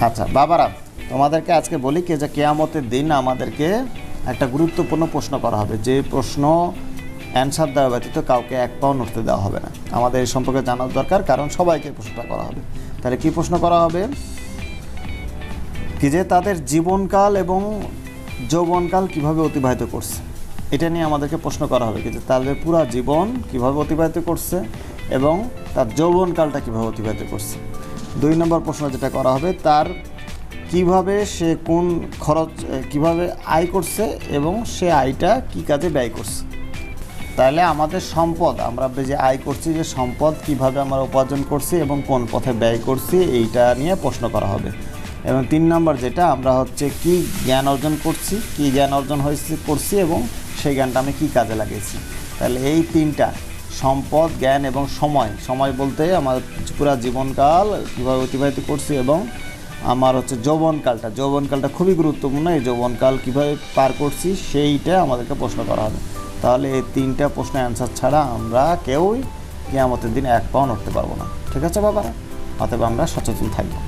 আচ্ছা বাবারা, তোমাদেরকে আজকে বলি যে কিয়ামতের দিন আমাদেরকে একটা গুরুত্বপূর্ণ প্রশ্ন করা হবে, যে প্রশ্ন অ্যান্সার দেওয়া ব্যতীত কাউকে এক পাও নড়তে দেওয়া হবে না। আমাদের এই সম্পর্কে জানার দরকার, কারণ সবাইকে প্রশ্নটা করা হবে। তাহলে কি প্রশ্ন করা হবে? কি যে তাদের জীবনকাল এবং যৌবনকাল কিভাবে অতিবাহিত করছে, এটা নিয়ে আমাদেরকে প্রশ্ন করা হবে। কি যে তাদের পুরা জীবন কিভাবে অতিবাহিত করছে এবং তার যৌবনকালটা কিভাবে অতিবাহিত করছে। 2 নম্বর প্রশ্ন যেটা করা হবে, তার কিভাবে সে কোন খরচ কিভাবে আয় করছে এবং সে আয়টা কি কাজে ব্যয় করছে। তাহলে আমাদের সম্পদ, আমরা যে আয় করছি, যে সম্পদ কিভাবে আমরা উপার্জন করছি এবং কোন পথে ব্যয় করছি, এইটা নিয়ে প্রশ্ন করা হবে। এবং 3 নম্বর যেটা, আমরা কি জ্ঞান অর্জন করছি, কি জ্ঞান অর্জন করছি এবং সেই জ্ঞানটা আমি কী কাজে লাগিয়েছি। তাহলে এই 3টা, সম্পদ, জ্ঞান এবং সময় বলতে আমার পুরা জীবনকাল কীভাবে অতিবাহিত করছি এবং আমার যৌবনকালটা খুবই গুরুত্বপূর্ণ। এই যৌবনকাল কীভাবে পার করছি সেইটা আমাদেরকে প্রশ্ন করা হবে। তাহলে এই 3টা প্রশ্নের অ্যান্সার ছাড়া আমরা কেউই কিয়ামতের দিন এক পাও নড়তে পারবো না। ঠিক আছে বাবারা? অতএব আমরা সচেতন থাকবো।